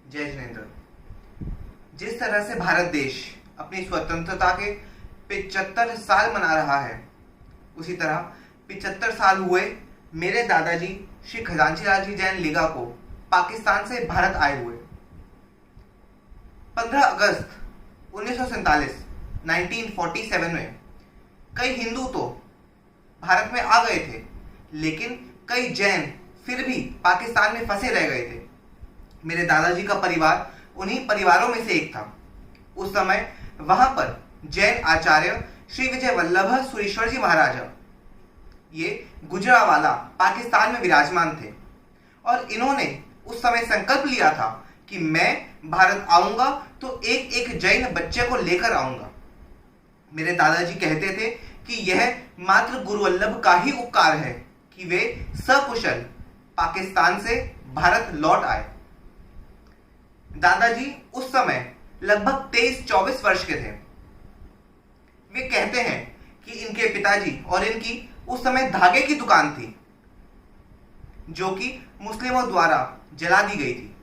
जय जिनेन्द्र। जिस तरह से भारत देश अपनी स्वतंत्रता के 75 साल मना रहा है, उसी तरह 75 साल हुए मेरे दादाजी श्री खजांची लाल जी जैन लीगा को पाकिस्तान से भारत आए हुए। 15 अगस्त 1947 1947 में कई हिंदू तो भारत में आ गए थे, लेकिन कई जैन फिर भी पाकिस्तान में फंसे रह गए थे। मेरे दादाजी का परिवार उन्हीं परिवारों में से एक था। उस समय वहां पर जैन आचार्य श्री विजय वल्लभ सुरेश्वर जी महाराजा ये गुजरावाला पाकिस्तान में विराजमान थे और इन्होंने उस समय संकल्प लिया था कि मैं भारत आऊंगा तो एक एक जैन बच्चे को लेकर आऊंगा। मेरे दादाजी कहते थे कि यह मात्र गुरु वल्लभ का ही उपकार है कि वे सकुशल पाकिस्तान से भारत लौट आए। दादाजी उस समय लगभग 23-24 वर्ष के थे। वे कहते हैं कि इनके पिताजी और इनकी उस समय धागे की दुकान थी, जो कि मुस्लिमों द्वारा जला दी गई थी।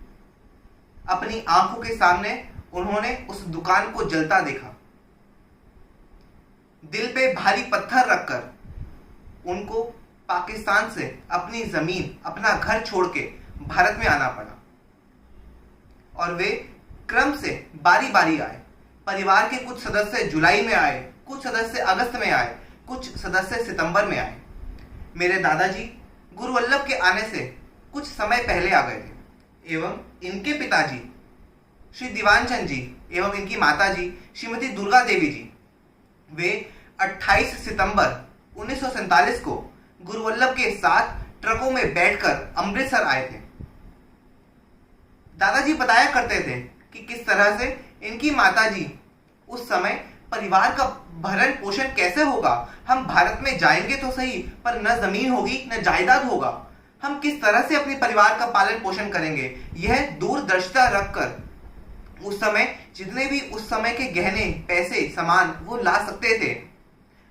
अपनी आंखों के सामने उन्होंने उस दुकान को जलता देखा। दिल पे भारी पत्थर रखकर उनको पाकिस्तान से अपनी जमीन, अपना घर छोड़ के भारत में आना पड़ा और वे क्रम से बारी बारी आए। परिवार के कुछ सदस्य जुलाई में आए, कुछ सदस्य अगस्त में आए, कुछ सदस्य सितंबर में आए। मेरे दादाजी गुरु वल्लभ के आने से कुछ समय पहले आ गए थे एवं इनके पिताजी श्री दीवान चंद जी एवं इनकी माताजी श्रीमती दुर्गा देवी जी वे 28 सितंबर 1947 को गुरु वल्लभ के साथ ट्रकों में बैठकर अमृतसर आए थे। दादाजी बताया करते थे कि किस तरह से इनकी माताजी उस समय परिवार का भरण पोषण कैसे होगा, हम भारत में जाएंगे तो सही पर न जमीन होगी न जायदाद होगा, हम किस तरह से अपने परिवार का पालन पोषण करेंगे। यह दूरदर्शिता रखकर उस समय जितने भी उस समय के गहने पैसे सामान वो ला सकते थे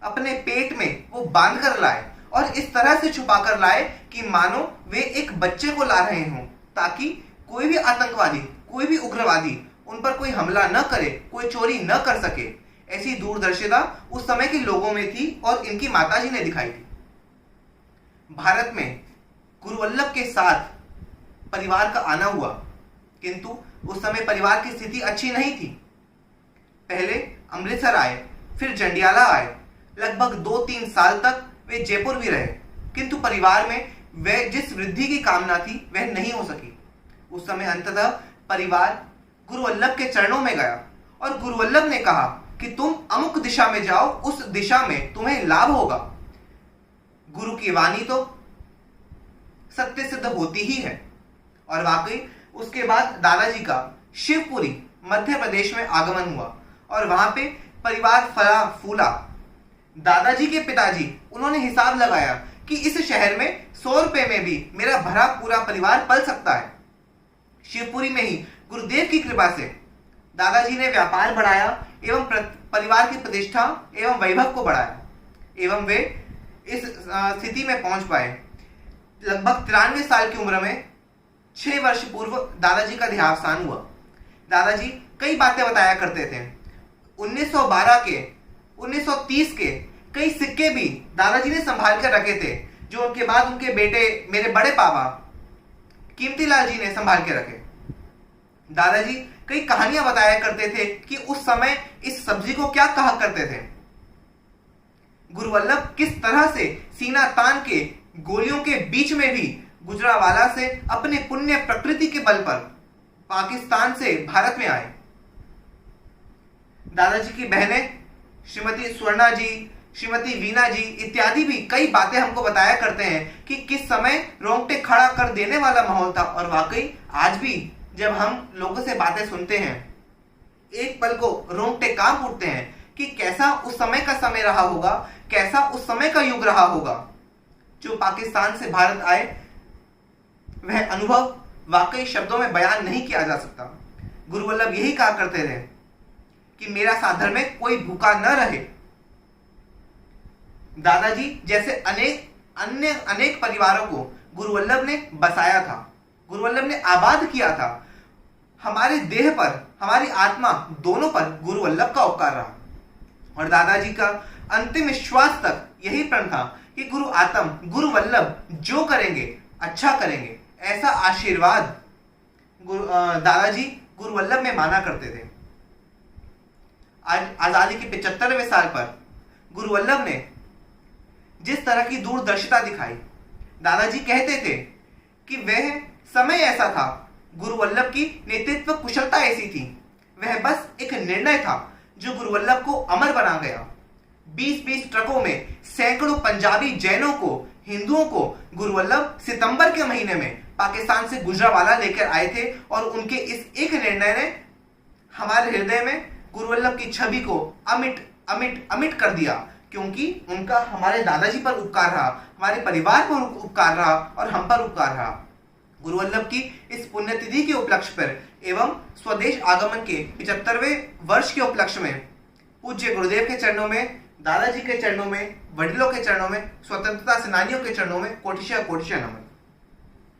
अपने पेट में वो बांध कर लाए और इस तरह से छुपा कर लाए कि मानो वे एक बच्चे को ला रहे हों, ताकि कोई भी आतंकवादी, कोई भी उग्रवादी उन पर कोई हमला न करे, कोई चोरी न कर सके। ऐसी दूरदर्शिता उस समय के लोगों में थी और इनकी माताजी ने दिखाई थी। भारत में गुरु वल्लभ के साथ परिवार का आना हुआ, किंतु उस समय परिवार की स्थिति अच्छी नहीं थी। पहले अमृतसर आए, फिर जंडियाला आए। लगभग 2-3 साल तक वे जयपुर भी रहे, किंतु परिवार में वह जिस वृद्धि की कामना थी वह नहीं हो सकी। उस समय अंततः परिवार गुरु वल्लभ के चरणों में गया और गुरु वल्लभ ने कहा कि तुम अमुक दिशा में जाओ, उस दिशा में तुम्हें लाभ होगा। गुरु की वाणी तो सत्य सिद्ध होती ही है और वाकई उसके बाद दादाजी का शिवपुरी मध्य प्रदेश में आगमन हुआ और वहां पे परिवार फला फूला। दादाजी के पिताजी उन्होंने हिसाब लगाया कि इस शहर में 100 रुपए में भी मेरा भरा पूरा परिवार पल सकता है। शिवपुरी में ही गुरुदेव की कृपा से दादाजी ने व्यापार बढ़ाया एवं परिवार की प्रतिष्ठा एवं वैभव को बढ़ाया एवं वे इस स्थिति में पहुंच पाए। लगभग 93 साल की उम्र में 6 वर्ष पूर्व दादाजी का देहावसान हुआ। दादाजी कई बातें बताया करते थे। 1912 के 1930 के कई सिक्के भी दादाजी ने संभाल कर रखे थे, जो उनके बाद उनके बेटे मेरे बड़े पापा कीमती लाल जी ने संभाल के रखे। दादाजी कई कहानियां बताया करते थे कि उस समय इस सब्जी को क्या कहा करते थे। गुरु वल्लभ किस तरह से सीना तान के गोलियों के बीच में भी गुजरावाला से अपने पुण्य प्रकृति के बल पर पाकिस्तान से भारत में आए। दादाजी की बहनें श्रीमती स्वर्णा जी, श्रीमती वीना जी इत्यादि भी कई बातें हमको बताया करते हैं कि किस समय रोंगटे खड़ा कर देने वाला माहौल था। और वाकई आज भी जब हम लोगों से बातें सुनते हैं, एक पल को रोंगटे कांप उठते हैं कि कैसा उस समय का समय रहा होगा, कैसा उस समय का युग रहा होगा। जो पाकिस्तान से भारत आए, वह अनुभव वाकई शब्दों में बयान नहीं किया जा सकता। गुरु वल्लभ यही कहा करते थे कि मेरा साधर में कोई भूखा न रहे। दादाजी जैसे अनेक परिवारों को गुरु वल्लभ ने बसाया था, गुरु वल्लभ ने आबाद किया था। हमारे देह पर, हमारी आत्मा दोनों पर गुरु वल्लभ का उपकार रहा। और दादाजी का अंतिम श्वास तक यही प्रण था कि गुरु वल्लभ जो करेंगे अच्छा करेंगे। ऐसा आशीर्वाद दादाजी गुरु वल्लभ में माना करते थे। आज आजादी के 75वें साल पर गुरु वल्लभ ने जिस तरह की दूरदर्शिता दिखाई, दादाजी कहते थे कि वह समय ऐसा था, गुरु वल्लभ की नेतृत्व कुशलता ऐसी थी, वह बस एक निर्णय था जो गुरु वल्लभ को अमर बना गया। 20-20 ट्रकों में सैकड़ों पंजाबी जैनों को, हिंदुओं को गुरु वल्लभ सितंबर के महीने में पाकिस्तान से गुजरावाला लेकर आए थे और उनके इस एक निर्णय ने हमारे हृदय में गुरु वल्लभ की छवि को अमिट अमिट अमिट कर दिया, क्योंकि उनका हमारे दादाजी पर उपकार रहा, हमारे परिवार पर उपकार रहा और हम पर उपकार रहा। गुरु वल्लभ की इस पुण्यतिथि के उपलक्ष्य पर एवं स्वदेश आगमन के 75वें वर्ष के उपलक्ष्य में पूज्य गुरुदेव के चरणों में, दादाजी के चरणों में, वडिलों के चरणों में, स्वतंत्रता सेनानियों के चरणों में कोटिशा कोटिशा नमन।